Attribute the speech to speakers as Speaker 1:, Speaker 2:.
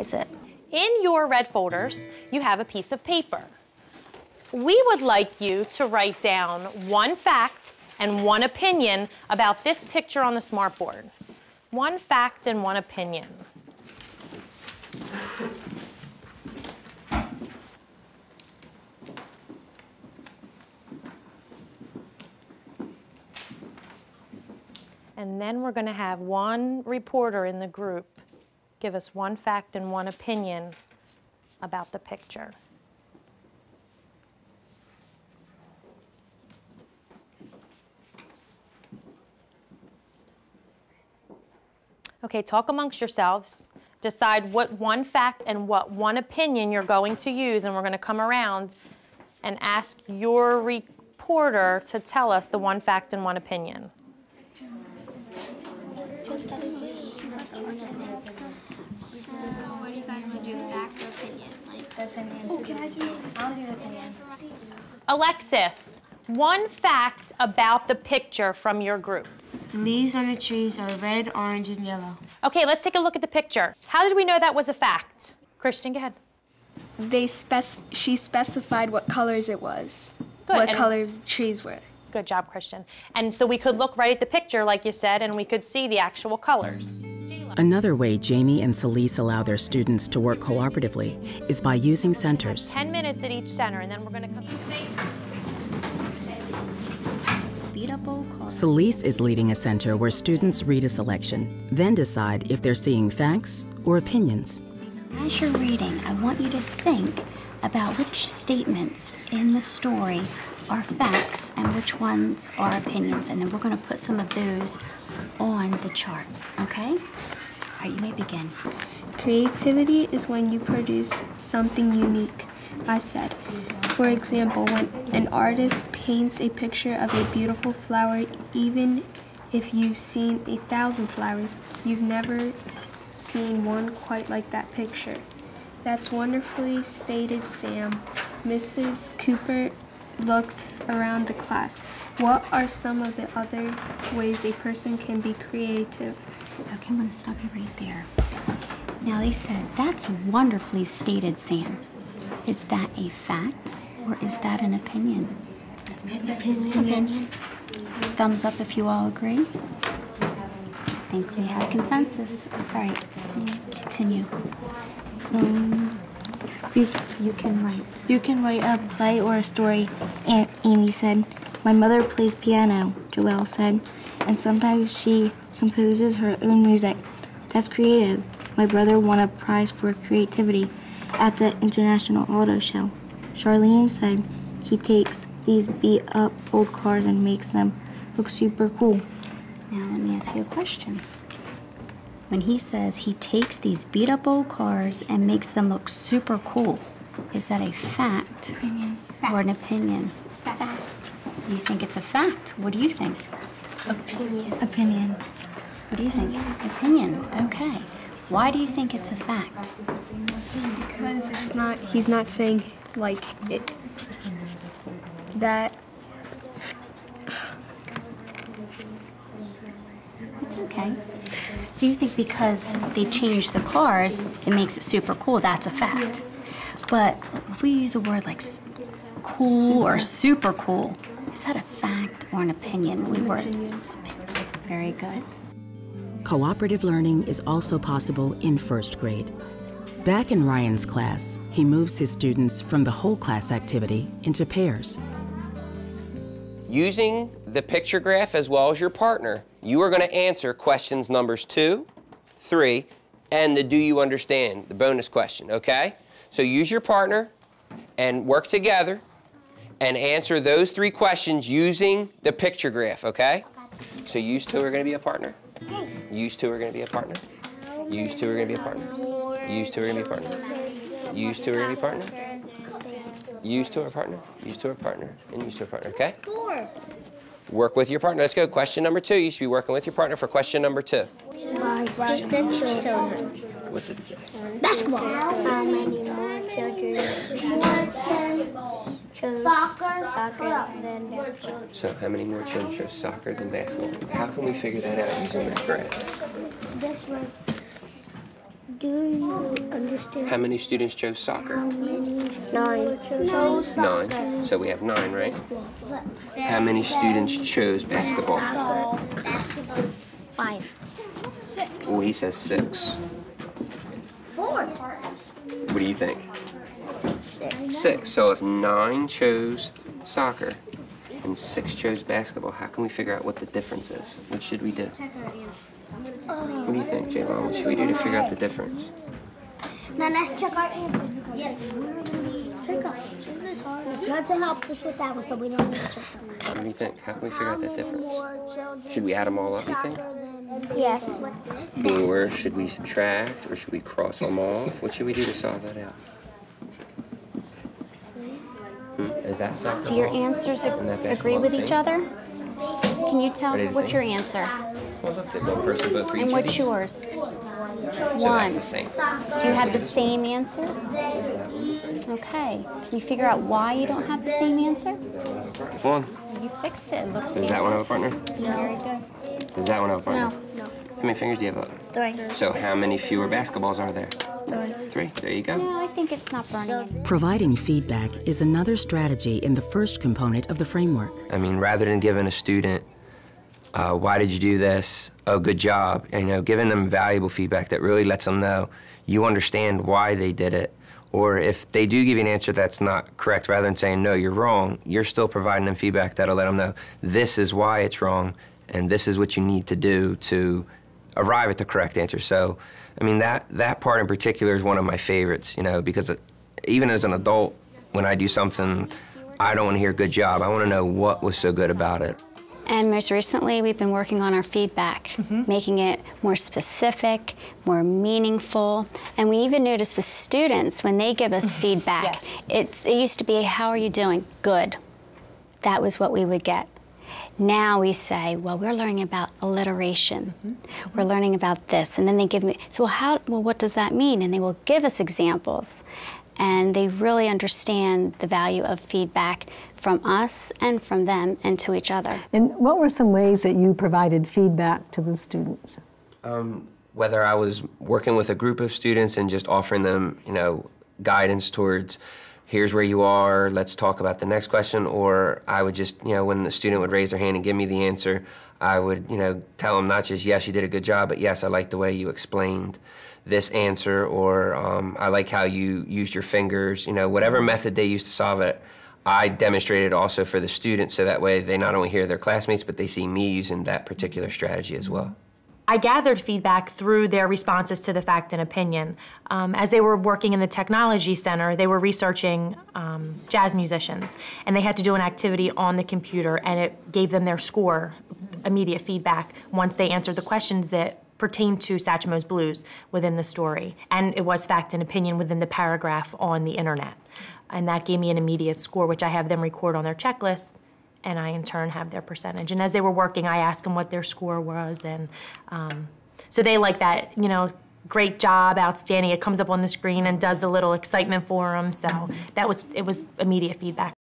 Speaker 1: is it?
Speaker 2: In your red folders, you have a piece of paper. We would like you to write down one fact and one opinion about this picture on the smartboard. One fact and one opinion. And then we're going to have one reporter in the group give us one fact and one opinion about the picture. Okay, talk amongst yourselves. Decide what one fact and what one opinion you're going to use, and we're going to come around and ask your reporter to tell us the one fact and one opinion.
Speaker 3: So, what do you guys want to do, fact or opinion? The opinion. Oh, can I do? I'll do the opinion.
Speaker 2: Alexis, one fact about the picture from your group.
Speaker 4: The leaves on the trees are red, orange, and yellow.
Speaker 2: Okay, let's take a look at the picture. How did we know that was a fact? Christian, go ahead.
Speaker 5: She specified what colors it was.
Speaker 2: Good.
Speaker 5: What colors the trees were.
Speaker 2: Good job, Christian. And so we could look right at the picture, like you said, and we could see the actual colors.
Speaker 6: Another way Jamie and Celise allow their students to work cooperatively is by using centers.
Speaker 2: 10 minutes at each center, and then we're going to come to
Speaker 6: Celise is leading a center where students read a selection, then decide if they're seeing facts or opinions.
Speaker 3: As you're reading, I want you to think about which statements in the story are facts and which ones are opinions, and then we're going to put some of those on the chart, okay? All right, you may begin.
Speaker 5: Creativity is when you produce something unique, I said. For example, when an artist paints a picture of a beautiful flower, even if you've seen 1,000 flowers, you've never seen one quite like that picture. That's wonderfully stated, Sam. Mrs. Cooper looked around the class. What are some of the other ways a person can be creative?
Speaker 3: Okay, I'm going to stop you right there. Now, they said, that's wonderfully stated, Sam. Is that a fact or is that an opinion? Opinion. Thumbs up if you all agree. I think we have consensus. All right, continue. You can write.
Speaker 4: You can write a play or a story, Aunt Amy said. My mother plays piano, Joelle said, and sometimes she composes her own music. That's creative. My brother won a prize for creativity at the International Auto Show. Charlene said he takes these beat-up old cars and makes them look super cool.
Speaker 3: Now let me ask you a question. When he says he takes these beat-up old cars and makes them look super cool, is that a fact or an opinion?
Speaker 4: Fact.
Speaker 3: You think it's a fact. What do you think?
Speaker 4: Opinion. Opinion.
Speaker 3: What do you think? Opinion. Okay. Why do you think it's a fact?
Speaker 5: Because it's not, he's not saying, like, it, that.
Speaker 3: It's okay. So you think because they changed the cars, it makes it super cool, that's a fact. But if we use a word like cool or super cool, is that a fact or an opinion? We were very good.
Speaker 6: Cooperative learning is also possible in first grade. Back in Ryan's class, he moves his students from the whole class activity into pairs.
Speaker 7: Using the picture graph as well as your partner, you are going to answer questions numbers 2, 3, and the do you understand, the bonus question, okay? So use your partner and work together and answer those 3 questions using the picture graph, okay? So you 2 are going to be a partner. You 2 are going to be a partner. You 2 are going to be a partner. You 2 are going to be a partner. You 2 are going to be a partner. You 2 are a partner. You 2 are a partner. And you 2 are a partner, okay? 4. Work with your partner. Let's go. Question number 2. You should be working with your partner for question number 2.
Speaker 8: By 6 children.
Speaker 7: What's it say?
Speaker 8: Basketball. How many more children chose soccer than basketball?
Speaker 7: So how many more children chose soccer than basketball? How can we figure that out using that graph?
Speaker 8: This one. Do you understand?
Speaker 7: How many students chose soccer?
Speaker 8: 9.
Speaker 7: 9. So we have 9, right? How many students chose basketball?
Speaker 8: Basketball. 5. 6.
Speaker 7: Well, he says 6.
Speaker 8: 4.
Speaker 7: What do you think? 6. So if 9 chose soccer and 6 chose basketball, how can we figure out what the difference is? What should we do? What do you think, Jaylon? What should we do to figure out the difference?
Speaker 8: Now let's check our answer. Check this. Let's help us with that one so we don't need to check them.
Speaker 7: What do you think? How can we figure out that difference? Should we add them all up, you think?
Speaker 8: Yes.
Speaker 7: Or should we subtract, or should we cross them off? What should we do to solve that out? Is that soccer?
Speaker 3: Do your answers agree with each other? Can you tell what's your answer?
Speaker 7: Well, look, did one person vote for each
Speaker 3: And
Speaker 7: of
Speaker 3: what's
Speaker 7: these?
Speaker 3: yours?
Speaker 7: So that's the same.
Speaker 3: Do you have the same answer? Okay. Can you figure out why you don't have the same answer?
Speaker 7: Come on.
Speaker 3: You fixed it. It looks
Speaker 7: Does that one have a partner?
Speaker 3: very good.
Speaker 7: Does that one have a partner?
Speaker 8: No.
Speaker 7: How many fingers do you have up?
Speaker 8: 3.
Speaker 7: So how many fewer basketballs are there? 3. There you go.
Speaker 3: No, I think it's not burning in.
Speaker 6: Providing feedback is another strategy in the first component of the framework.
Speaker 7: I mean, rather than giving a student, why did you do this? Oh, good job. You know, giving them valuable feedback that really lets them know you understand why they did it. Or if they do give you an answer that's not correct, rather than saying, no, you're wrong, you're still providing them feedback that'll let them know this is why it's wrong and this is what you need to do to arrive at the correct answer. So, I mean, that part in particular is one of my favorites, you know, because even as an adult, when I do something, I don't want to hear good job. I want to know what was so good about it.
Speaker 3: And most recently, we've been working on our feedback, making it more specific, more meaningful. And we even notice the students, when they give us feedback, it used to be, how are you doing? Good. That was what we would get. Now we say, well, we're learning about alliteration. We're learning about this. And then they give me, so well, what does that mean? And they will give us examples. And they really understand the value of feedback from us and from them and to each other.
Speaker 1: And what were some ways that you provided feedback to the students?
Speaker 7: Whether I was working with a group of students and just offering them, you know, guidance towards, here's where you are, let's talk about the next question, or I would just, you know, when the student would raise their hand and give me the answer, I would, you know, tell them not just, yes, you did a good job, but yes, I like the way you explained this answer, or I like how you used your fingers, you know, whatever method they used to solve it, I demonstrated also for the students, so that way they not only hear their classmates, but they see me using that particular strategy as well.
Speaker 2: I gathered feedback through their responses to the fact and opinion. As they were working in the technology center, they were researching jazz musicians, and they had to do an activity on the computer, and it gave them their score, immediate feedback, once they answered the questions that pertained to Satchmo's Blues within the story. And it was fact and opinion within the paragraph on the internet. And that gave me an immediate score, which I have them record on their checklist, and I in turn have their percentage. And as they were working, I asked them what their score was, and so they like that, you know, great job, outstanding. It comes up on the screen and does a little excitement for them. So it was immediate feedback.